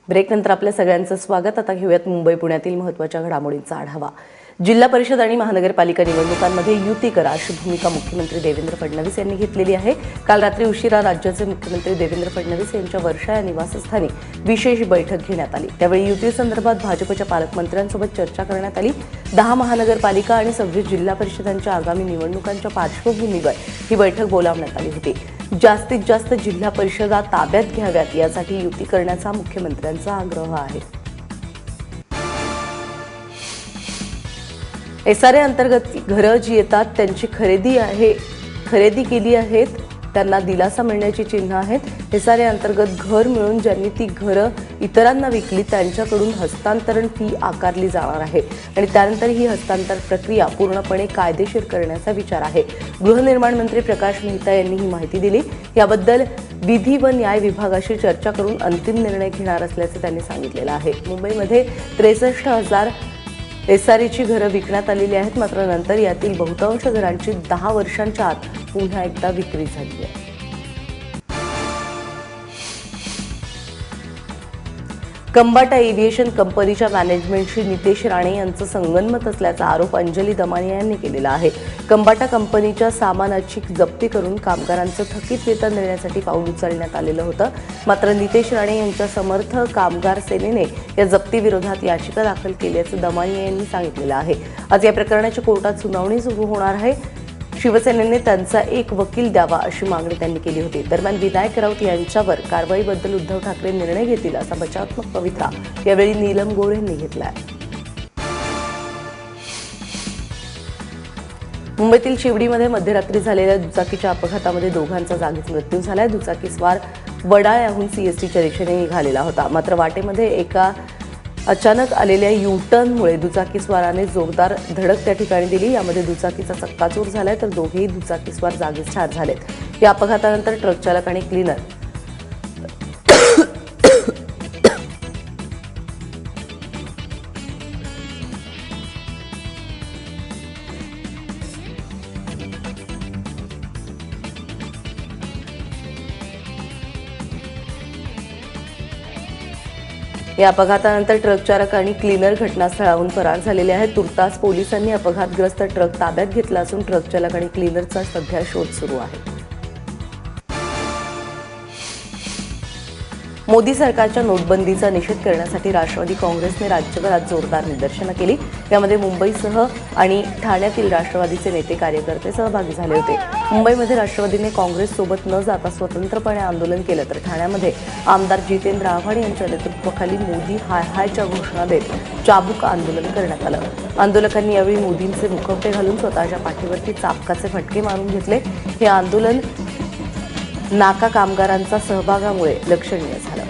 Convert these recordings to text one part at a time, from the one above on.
ब्रेकनंतर आपल्या सगळ्यांचं स्वागत। आता घेऊयात मुंबई पुण्यातील महत्त्वाच्या घडामोडींचा आढावा। जिल्हा परिषद आणि महानगरपालिका निवडणुकांमध्ये युती करा अशी भूमिका मुख्यमंत्री देवेंद्र फडणवीस यांनी घेतलेली आहे। काल रात्री उशिरा राज्याचे मुख्यमंत्री देवेंद्र फडणवीस यांच्या वर्षा या निवासस्थानी विशेष बैठक घेण्यात आली। त्यावेळी युती संदर्भात भाजपच्या पालकमंत्र्यांसोबत चर्चा करण्यात आली। 10 महानगरपालिका आणि 26 जिल्हा परिषदांच्या आगामी निवडणुकांच्या पार्श्वभूमीवर ही बैठक बोलावण्यात आली होती। जास्तीत जास्त जिल्हा परिषदा ताब्यात घ्याव्यात यासाठी युती करण्याचा मुख्यमंत्र्यांचा आग्रह आहे। एसआरए अंतर्गत घरं जी येतात त्यांची खरेदी केली आहेत त्यांना दिलासा मिळण्याची चिन्ह आहेत। एसआरए अंतर्गत घर मिळून ज्यांनी ती घरं इतरांना विकली त्यांच्याकडून हस्तांतरण फी आकारली जाणार आहे आणि त्यानंतर ही हस्तांतरण प्रक्रिया पूर्णपणे कायदेशीर करण्याचा विचार आहे। गृहनिर्माण मंत्री प्रकाश मेहता यांनी ही माहिती दिली। याबद्दल विधी व न्याय विभागाशी चर्चा करून अंतिम निर्णय घेणार असल्याचे त्यांनी सांगितलेलं आहे। मुंबईमध्ये 63,000 एसआरएची घरं विकण्यात आलेली आहेत, मात्र नंतर यातील बहुतांश घरांची 10 वर्षांच्या आत पुन्हा एकदा विक्री झाली आहे। कंबाटा एव्हिएशन कंपनीच्या मॅनेजमेंटशी नितेश राणे यांचं संगनमत असल्याचा आरोप अंजली दमानिया यांनी केलेला आहे। कंबाटा कंपनीच्या सामानाची जप्ती करून कामगारांचं थकीत वेतन देण्यासाठी पाऊल उचलण्यात आलेलं होतं, मात्र नितेश राणे यांच्या समर्थक कामगार सेनेने या जप्तीविरोधात याचिका दाखल केल्याचं दमानिया यांनी सांगितलेलं आहे। आज या प्रकरणाची कोर्टात सुनावणी सुरू होणार आहे। शिवसेनेने त्यांचा एक वकील द्यावा अशी मागणी त्यांनी केली होती। दरम्यान विनायक राऊत यांच्यावर कारवाईबद्दल उद्धव ठाकरे निर्णय घेतील असा बचावात्मक पवित्रा यावेळी नीलम गोरे यांनी घेतला आहे। मुंबईतील शिवडीमध्ये मध्यरात्री झालेल्या दुचाकीच्या अपघातामध्ये दोघांचा जागीच मृत्यू झालाय। दुचाकीस्वार वडाळ्याहून सीएसटीच्या दिशेने निघालेला होता, मात्र वाटेमध्ये एका अचानक आलेल्या युटर्नमुळे दुचाकीस्वाराने जोरदार धडक त्या ठिकाणी दिली। यामध्ये दुचाकीचा चक्काचूर झालाय तर दोघेही दुचाकीस्वार जागीच ठार झालेत। या अपघातानंतर ट्रक चालक आणि क्लीनर या अपघातानंतर ट्रक चालक आणि क्लीनर घटनास्थळावरून फरार झालेले आहेत। तुर्तास पोलिसांनी अपघातग्रस्त ट्रक ताब्यात घेतला असून ट्रक चालक आणि क्लीनरचा सध्या शोध सुरू आहे। मोदी सरकारच्या नोटबंदीचा निषेध करण्यासाठी राष्ट्रवादी काँग्रेसने राज्यभरात जोरदार निदर्शनं केली। यामध्ये मुंबईसह आणि ठाण्यातील राष्ट्रवादीचे नेते कार्यकर्ते सहभागी झाले होते। मुंबईमध्ये राष्ट्रवादीने काँग्रेससोबत न जाता स्वतंत्रपणे आंदोलन केलं तर ठाण्यामध्ये आमदार जितेंद्र आव्हाड यांच्या नेतृत्वाखाली मोदी हाय हायच्या घोषणा देत चाबूक आंदोलन करण्यात आलं। आंदोलकांनी यावेळी मोदींचे मुखवटे घालून स्वतःच्या पाठीवरती चाबकाचे फटके मारून घेतले। हे आंदोलन नाका कामगारांचा सहभागामुळे लक्षणीय झालं।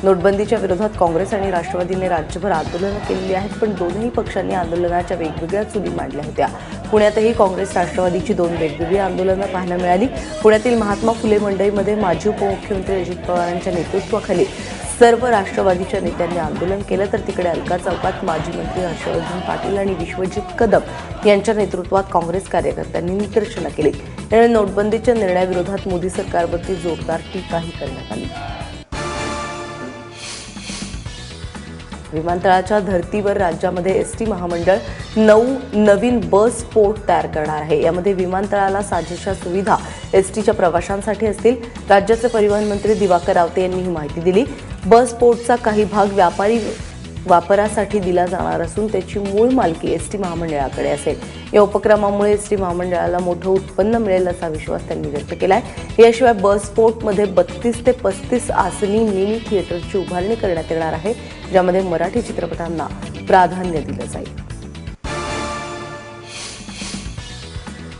नोटबंदीच्या विरोधात काँग्रेस आणि राष्ट्रवादीने राज्यभर आंदोलनं केलेली आहेत, पण दोन्ही पक्षांनी आंदोलनाच्या वेगवेगळ्या चुली मांडल्या होत्या। पुण्यातही काँग्रेस राष्ट्रवादीची 2 वेगवेगळी आंदोलनं पाहायला मिळाली। पुण्यातील महात्मा फुले मंडईमध्ये माजी उपमुख्यमंत्री अजित पवारांच्या नेतृत्वाखाली सर्व राष्ट्रवादीच्या नेत्यांनी आंदोलन केलं, तर तिकडे अलका चौकात माजी मंत्री हर्षवर्धन पाटील आणि विश्वजित कदम यांच्या नेतृत्वात काँग्रेस कार्यकर्त्यांनी निदर्शनं केली। यावेळी नोटबंदीच्या निर्णयाविरोधात मोदी सरकारवरती जोरदार टीकाही करण्यात आली। विमानतळाच्या धर्तीवर राज्यामध्ये एसटी महामंडळ 9 नवीन बस पोर्ट तयार करणार आहे। यामध्ये विमानतळाला साजेशा सुविधा एसटीच्या प्रवाशांसाठी असतील। राज्याचे परिवहन मंत्री दिवाकर रावते यांनी ही माहिती दिली। बस पोर्टचा काही भाग व्यापारी वापरासाठी दिला जाणार असून त्याची मूळ मालकी एसटी महामंडळाकडे असेल। या उपक्रमामुळे एसटी महामंडळाला मोठं उत्पन्न मिळेल असा विश्वास त्यांनी व्यक्त केलाय। याशिवाय बस पोर्टमध्ये 32 ते 35 आसनी मिनी थिएटरची उभारणी करण्यात येणार आहे, ज्यामध्ये मराठी चित्रपटांना प्राधान्य दिलं जाईल।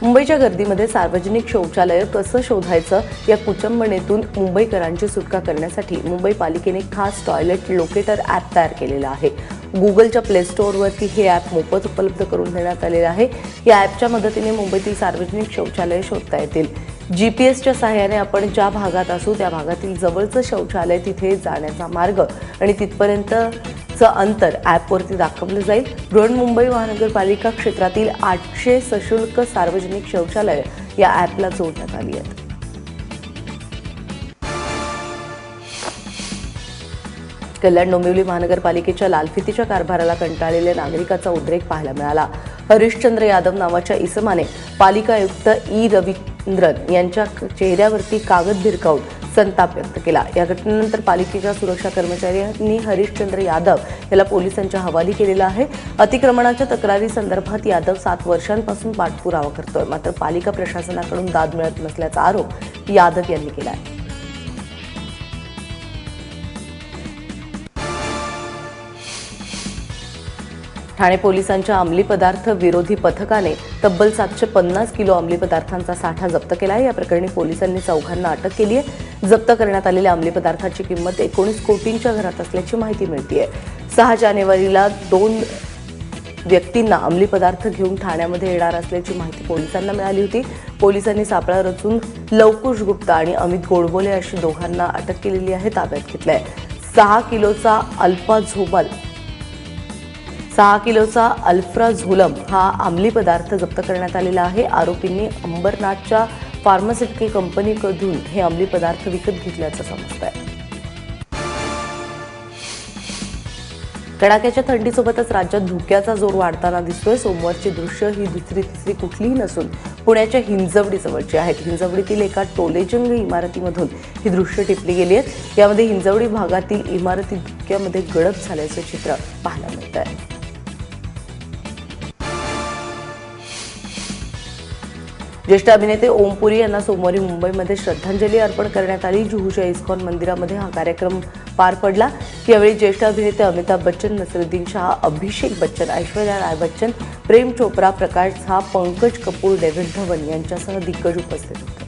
मुंबईच्या गर्दीमध्ये सार्वजनिक शौचालय कसं शोधायचं या कुचंबनेतून मुंबईकरांची सुटका करण्यासाठी मुंबई पालिकेने खास टॉयलेट लोकेटर ॲप तयार केलेलं आहे। गुगलच्या प्ले स्टोअरवरती हे ॲप मोफत उपलब्ध करून देण्यात आलेलं आहे। या ॲपच्या मदतीने मुंबईतील सार्वजनिक शौचालय शोधता येतील। जीपीएसच्या सहाय्याने आपण ज्या भागात असू त्या भागातील जवळचं शौचालय तिथे जाण्याचा मार्ग आणि तिथपर्यंतचं अंतर ॲपवरती दाखवलं जाईल। बृहन्मुंबई महानगरपालिका क्षेत्रातील 800 सशुल्क सार्वजनिक शौचालय या ॲपला जोडण्यात आली आहेत। कल्याण डोंबिवली महानगरपालिकेच्या लालफितीच्या कारभाराला कंटाळलेल्या नागरिकाचा उद्रेक पाहायला मिळाला. हरिश्चंद्र यादव नावाच्या इसमाने पालिका आयुक्त ई रवींद्रन यांच्या चेहऱ्यावरती कागद भिरकावून संताप व्यक्त केला. या घटनेनंतर पालिकेच्या सुरक्षा कर्मचाऱ्यांनी हरिश्चंद्र यादव याला पोलिसांच्या हवाली केलेला आहे. अतिक्रमणाच्या तक्रारी संदर्भात यादव 7 वर्षांपासून पाठपुरावा करतोय. मात्र पालिका प्रशासनाकडून दाद मिळत नसल्याचा आरोप यादव यांनी केला आहे. ठाणे पोलिसांच्या अंमली पदार्थ विरोधी पथकाने तब्बल 750 किलो अंमली पदार्थांचा साठा जप्त केला आहे. या प्रकरणी पोलिसांनी 4 अटक केली आहे. जप्त करण्यात आलेल्या अंमली पदार्थाची किंमत 19 कोटींच्या घरात असल्याची माहिती मिळते. 6 जानेवारीला 2 व्यक्तींना अंमली पदार्थ घेऊन ठाण्यामध्ये येणार असल्याची माहिती पोलिसांना मिळाली होती. पोलिसांनी सापळा रचून लवकुश गुप्ता आणि अमित गोडबोले अशी दोघांना अटक केलेली आहे, ताब्यात घेतलंय. 6 किलोचा अल्फ्राझोलम हा अंमली पदार्थ जप्त करण्यात आलेला आहे. आरोपींनी अंबरनाथच्या फार्मास्युटिकल कंपनीकडून हे अंमली पदार्थ विकत घेतल्याचं समजतंय. कडाक्याच्या थंडीसोबतच राज्यात धुक्याचा जोर वाढताना दिसतोय. सोमवारची दृश्य ही दुसरी तिसरी कुठलीही नसून पुण्याच्या हिंजवडी जवळची आहेत. हिंजवडीतील एका टोलेजंग इमारतीमधून ही दृश्य टिपली गेली आहेत. यामध्ये हिंजवडी भागातील इमारती धुक्यामध्ये गडप झाल्याचं चित्र पाहायला मिळत आहे. ज्येष्ठ अभिनेते ओम पुरी यांना सोमवारी मुंबईमध्ये श्रद्धांजली अर्पण करण्यात आली. जुहूच्या इस्कॉन मंदिरामध्ये हा कार्यक्रम पार पडला. यावेळी ज्येष्ठ अभिनेते अमिताभ बच्चन, नसीरुद्दीन शाह, अभिषेक बच्चन, ऐश्वर्या राय बच्चन, प्रेम चोप्रा, प्रकाश झा, पंकज कपूर, डेव्हिड धवन यांच्यासह दिग्गज उपस्थित होते.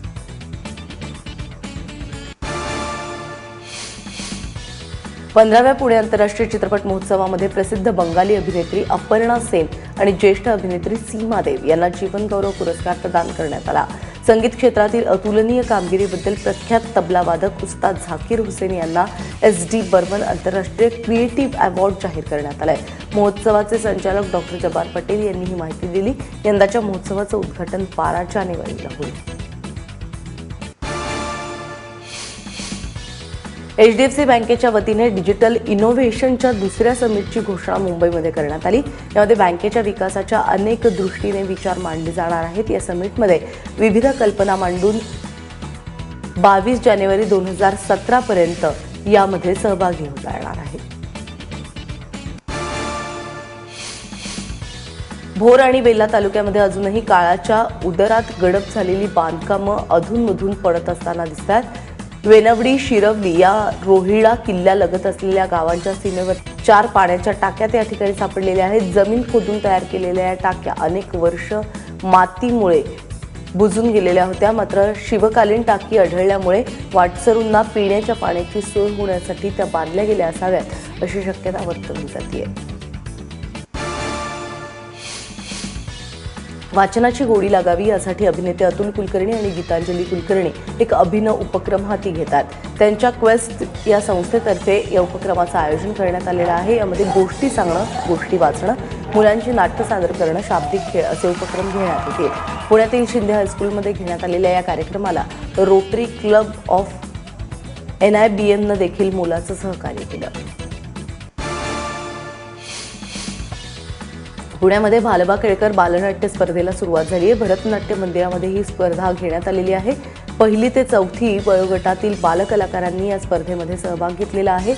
पंधराव्या पुणे आंतरराष्ट्रीय चित्रपट महोत्सवामध्ये प्रसिद्ध बंगाली अभिनेत्री अपर्णा सेन आणि ज्येष्ठ अभिनेत्री सीमा देव यांना जीवन गौरव पुरस्कार प्रदान करण्यात आला. संगीत क्षेत्रातील अतुलनीय कामगिरीबद्दल प्रख्यात तबलावादक उस्ताद झाकीर हुसेन यांना SD बर्मन आंतरराष्ट्रीय क्रिएटिव्ह अवॉर्ड जाहीर करण्यात आलाय. महोत्सवाचे संचालक डॉक्टर जब्बार पटेल यांनी ही माहिती दिली. यंदाच्या महोत्सवाचं उद्घाटन 12 जानेवारीला होईल. HDFC बँकेच्या वतीने डिजिटल इनोव्हेशनच्या दुसऱ्या समिटची घोषणा मुंबईमध्ये करण्यात आली. यामध्ये बँकेच्या विकासाच्या अनेक दृष्टीने विचार मांडले जाणार आहेत. या समिटमध्ये विविध कल्पना मांडून 22 जानेवारी 2017 पर्यंत यामध्ये सहभागी होता येणार आहे. भोर आणि वेल्हा तालुक्यामध्ये अजूनही काळाच्या उदरात गडप झालेली बांधकामं अधूनमधून पडत असताना दिसतात. वेनवडी, शिरवली या रोहिळा किल्ल्यालगत असलेल्या गावांच्या सीमेवर 4 पाण्याच्या टाक्या त्या ठिकाणी सापडलेल्या आहेत. जमीन खोदून तयार केलेल्या या टाक्या अनेक वर्ष मातीमुळे बुजून गेलेल्या होत्या. मात्र शिवकालीन टाकी आढळल्यामुळे वाटसरूंना पिण्याच्या पाण्याची सोय होण्यासाठी त्या बांधल्या गेल्या असाव्यात अशी शक्यता वर्तवली जाते. वाचनाची गोडी लागावी यासाठी अभिनेते अतुल कुलकर्णी आणि गीतांजली कुलकर्णी एक अभिनव उपक्रम हाती घेतात. त्यांच्या क्वेस्ट या संस्थेतर्फे या उपक्रमाचं आयोजन करण्यात आलेलं आहे. यामध्ये गोष्टी सांगणं, गोष्टी वाचणं, मुलांची नाट्य सादर करणं, शाब्दिक खेळ असे उपक्रम घेण्यात येतील. पुण्यातील शिंदे हायस्कूलमध्ये घेण्यात आलेल्या या कार्यक्रमाला रोटरी क्लब ऑफ NIBMनं देखील मोलाचं सहकार्य केलं. पुण्यामध्ये भालबा केळकर बालनाट्य स्पर्धेला सुरुवात झाली आहे. भरतनाट्य मंदिरामध्ये ही स्पर्धा घेण्यात आलेली आहे. 1ली ते 4थी वयोगटातील बालकलाकारांनी या स्पर्धेमध्ये सहभाग घेतलेला आहे.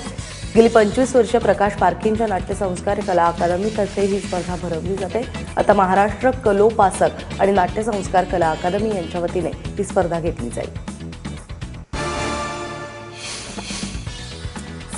गेली 25 वर्ष प्रकाश पारखींच्या नाट्यसंस्कार कला अकादमीतर्फे ही स्पर्धा भरवली जाते. आता महाराष्ट्र कलोपासक आणि नाट्यसंस्कार कला अकादमी यांच्या वतीने ही स्पर्धा घेतली जाईल.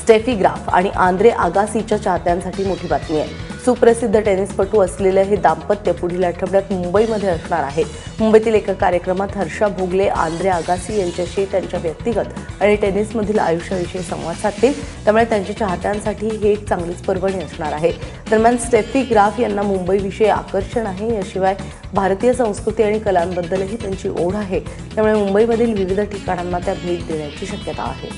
स्टेफी ग्राफ आणि आंद्रे आगासीच्या चाहत्यांसाठी मोठी बातमी आहे. सुप्रसिद्ध टेनिसपटू असलेलं हे दाम्पत्य पुढील आठवड्यात मुंबईमध्ये असणार आहे. मुंबईतील एका कार्यक्रमात हर्षा भोगले आंद्रे आगासी यांच्याशी त्यांच्या व्यक्तिगत आणि टेनिसमधील आयुष्याविषयी संवाद साधतील. त्यामुळे त्यांच्या चाहत्यांसाठी हे एक चांगलीच पर्वणी असणार आहे. दरम्यान स्टेफी ग्राफ यांना मुंबईविषयी आकर्षण आहे. याशिवाय भारतीय संस्कृती आणि कलांबद्दलही त्यांची ओढ आहे. त्यामुळे मुंबईमधील विविध ठिकाणांना त्या भेट देण्याची शक्यता आहे.